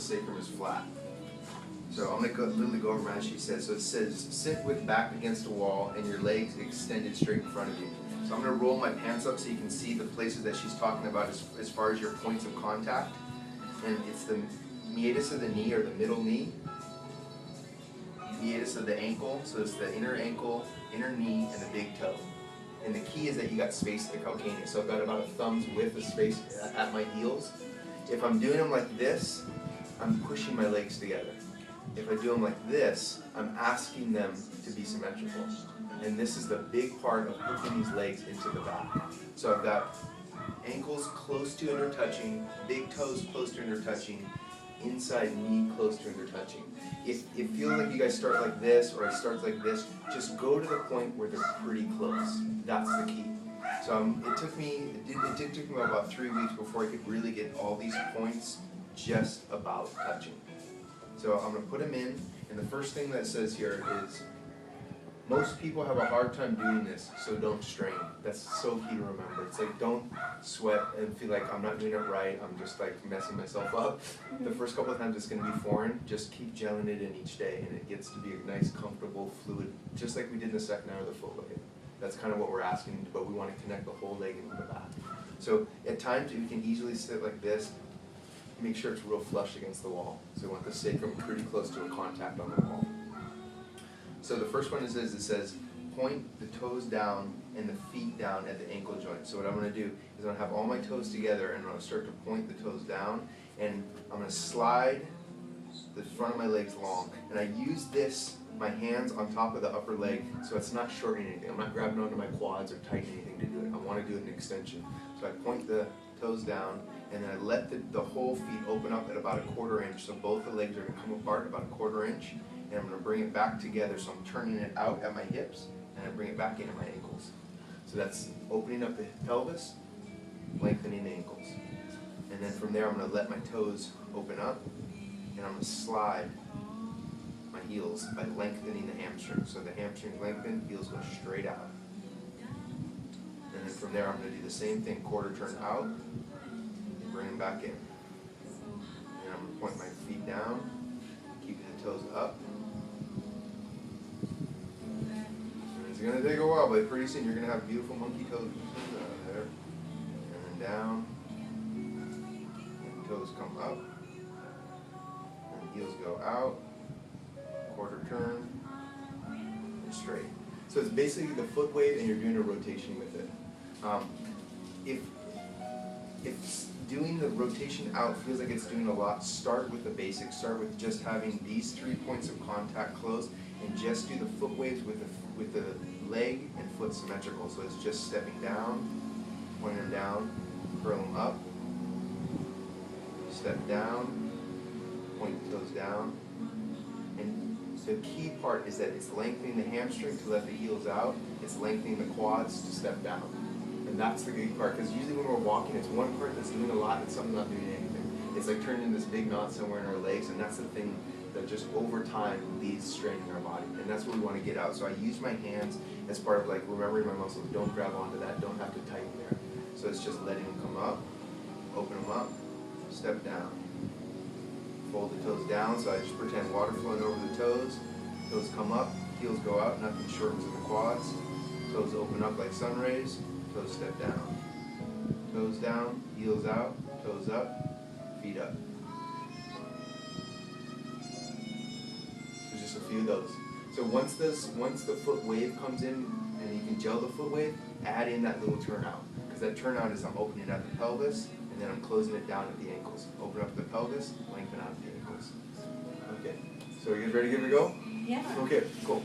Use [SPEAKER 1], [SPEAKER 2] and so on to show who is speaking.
[SPEAKER 1] the sacrum is flat. So I'm going to literally go over as she says. So it says, sit with back against the wall and your legs extended straight in front of you. So I'm going to roll my pants up so you can see the places that she's talking about as far as your points of contact. And it's the meatus of the knee or the middle knee, meatus of the ankle, so it's the inner ankle, inner knee, and the big toe. And the key is that you got space at the calcaneus. So I've got about a thumb's width of space at my heels. If I'm doing them like this, I'm pushing my legs together. If I do them like this, I'm asking them to be symmetrical. And this is the big part of hooking these legs into the back. So I've got ankles close to intertouching, big toes close to intertouching, inside knee close to intertouching. If it feels like you guys start like this or it starts like this, just go to the point where they're pretty close. That's the key. So it took me about 3 weeks before I could really get all these points just about touching. So I'm going to put them in, and the first thing that says here is, most people have a hard time doing this, so don't strain. That's so key to remember. It's like, don't sweat and feel like I'm not doing it right, I'm just like messing myself up. The first couple of times it's going to be foreign, just keep gelling it in each day, and it gets to be a nice, comfortable, fluid, just like we did in the second hour of the foot leg. That's kind of what we're asking, but we want to connect the whole leg into the back. So at times we can easily sit like this. Make sure it's real flush against the wall. So we want the sacrum pretty close to a contact on the wall. So the first one is it says, point the toes down and the feet down at the ankle joint. So what I'm going to do is I'm going to have all my toes together and I'm going to start to point the toes down, and I'm going to slide the front of my legs long. And I use this, my hands on top of the upper leg, so it's not shortening anything. I'm not grabbing onto my quads or tightening anything to do it. I want to do an extension. So I point the toes down, and then I let the whole feet open up at about 1/4 inch, so both the legs are going to come apart about 1/4 inch, and I'm going to bring it back together, so I'm turning it out at my hips, and I bring it back into my ankles. So that's opening up the pelvis, lengthening the ankles. And then from there I'm going to let my toes open up, and I'm going to slide my heels by lengthening the hamstring. So the hamstring lengthen, heels go straight out. And then from there I'm going to do the same thing, 1/4 turn out, bring them back in. And I'm going to point my feet down, keeping the toes up. And it's going to take a while, but pretty soon you're going to have beautiful monkey toes. There. And then down. And toes come up. And heels go out. 1/4 turn. And straight. So it's basically the foot wave, and you're doing a rotation with it. If doing the rotation out feels like it's doing a lot, start with the basics. Start with just having these 3 points of contact close, and just do the foot waves with the leg and foot symmetrical. So it's just stepping down, pointing them down, curl them up, step down, point the toes down. And the key part is that it's lengthening the hamstring to let the heels out, it's lengthening the quads to step down. And that's the good part, because usually when we're walking, it's one part that's doing a lot and something not doing anything. It's like turning in this big knot somewhere in our legs, and that's the thing that just over time leads straining our body. And that's what we want to get out. So I use my hands as part of like remembering my muscles. Don't grab onto that, don't have to tighten there. So it's just letting them come up, open them up, step down. Fold the toes down, so I just pretend water flowing over the toes. Toes come up, heels go out, nothing shortens in the quads. Toes open up like sun rays. Toes step down. Toes down, heels out, toes up, feet up. So just a few of those. So once the foot wave comes in and you can gel the foot wave, add in that little turnout. Because that turnout is I'm opening up the pelvis and then I'm closing it down at the ankles. Open up the pelvis, lengthen out the ankles. Okay. So are you guys ready to give it a go?
[SPEAKER 2] Yeah.
[SPEAKER 1] Okay, cool.